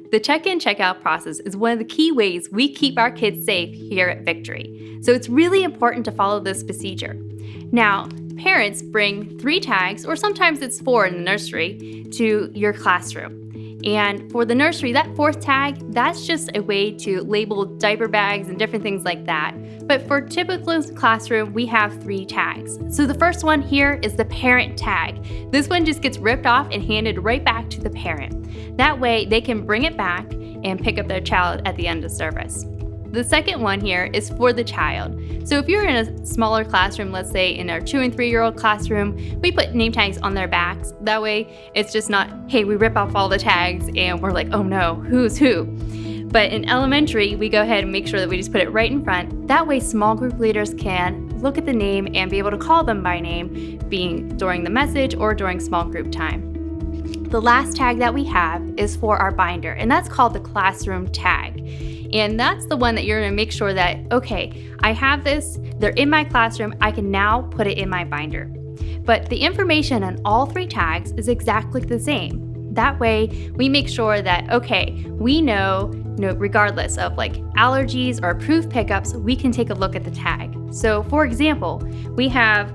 The check-in, check-out process is one of the key ways we keep our kids safe here at Victory. So it's really important to follow this procedure. Now, parents bring 3 tags, or sometimes it's 4 in the nursery, to your classroom. And for the nursery, that 4th tag, that's just a way to label diaper bags and different things like that. But for typical classroom, we have 3 tags. So the first one here is the parent tag. This one just gets ripped off and handed right back to the parent. That way, they can bring it back and pick up their child at the end of service. The second one here is for the child. So if you're in a smaller classroom, let's say in our 2 and 3-year-old classroom, we put name tags on their backs. That way it's just not, hey, we rip off all the tags and we're like, oh no, who's who? But in elementary, we go ahead and make sure that we just put it right in front. That way small group leaders can look at the name and be able to call them by name, being during the message or during small group time. The last tag that we have is for our binder, and that's called the classroom tag. And that's the one that you're going to make sure that, okay, I have this, they're in my classroom, I can now put it in my binder. But the information on all 3 tags is exactly the same. That way, we make sure that, okay, we know, regardless of like allergies or approved pickups, we can take a look at the tag. So for example, we have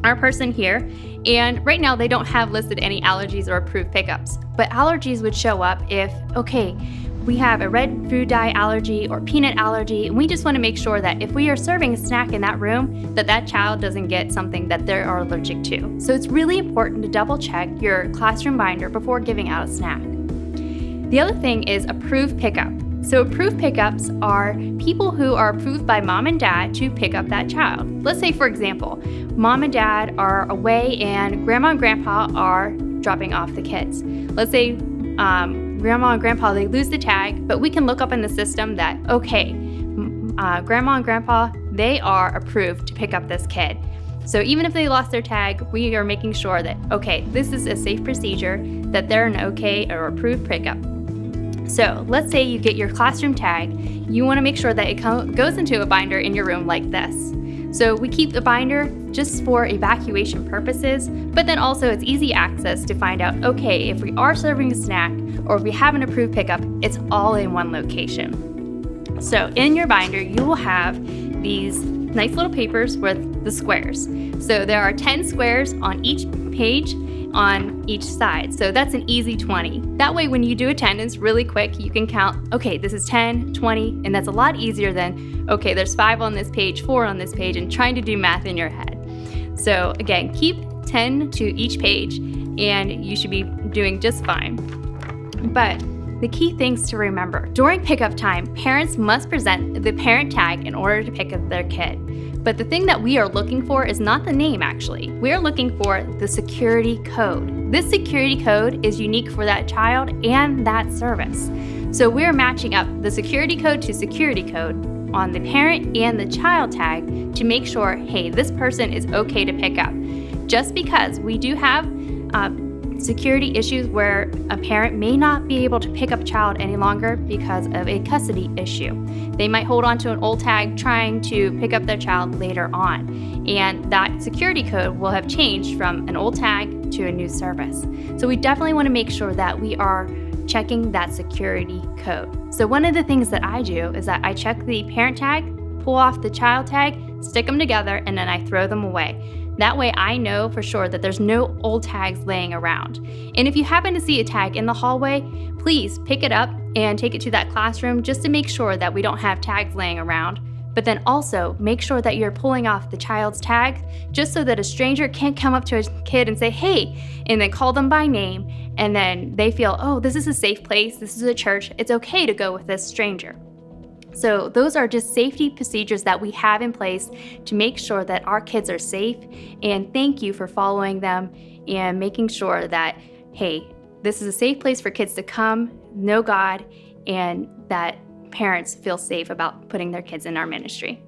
our person here, and right now they don't have listed any allergies or approved pickups. But allergies would show up if, okay, we have a red food dye allergy or peanut allergy, and we just want to make sure that if we are serving a snack in that room, that child doesn't get something that they are allergic to. So it's really important to double check your classroom binder before giving out a snack. The other thing is approved pickup. So approved pickups are people who are approved by mom and dad to pick up that child. Let's say, for example, mom and dad are away and grandma and grandpa are dropping off the kids. Let's say grandma and grandpa, they lose the tag, but we can look up in the system that, okay, grandma and grandpa, they are approved to pick up this kid. So even if they lost their tag, we are making sure that, okay, this is a safe procedure, that they're an okay or approved pickup. So let's say you get your classroom tag, you want to make sure that it goes into a binder in your room like this. So we keep the binder just for evacuation purposes, but then also it's easy access to find out, okay, if we are serving a snack or if we have an approved pickup, it's all in one location. So in your binder, you will have these nice little papers with the squares. So there are 10 squares on each page on each side. So that's an easy 20. That way when you do attendance really quick, you can count, okay, this is 10, 20, and that's a lot easier than, okay, there's 5 on this page, 4 on this page, and trying to do math in your head. So again, keep 10 to each page and you should be doing just fine. But the key things to remember, during pickup time, parents must present the parent tag in order to pick up their kid. But the thing that we are looking for is not the name, actually. We are looking for the security code. This security code is unique for that child and that service. So we're matching up the security code to security code on the parent and the child tag to make sure, hey, this person is okay to pick up. Just because we do have security issues where a parent may not be able to pick up a child any longer because of a custody issue. They might hold on to an old tag trying to pick up their child later on, and that security code will have changed from an old tag to a new service. So we definitely want to make sure that we are checking that security code. So one of the things that I do is that I check the parent tag, pull off the child tag, stick them together, and then I throw them away. That way I know for sure that there's no old tags laying around. And if you happen to see a tag in the hallway, please pick it up and take it to that classroom just to make sure that we don't have tags laying around. But then also make sure that you're pulling off the child's tag just so that a stranger can't come up to a kid and say, hey, and then call them by name. And then they feel, oh, this is a safe place, this is a church, it's okay to go with this stranger. So those are just safety procedures that we have in place to make sure that our kids are safe. And thank you for following them and making sure that, hey, this is a safe place for kids to come, know God, and that parents feel safe about putting their kids in our ministry.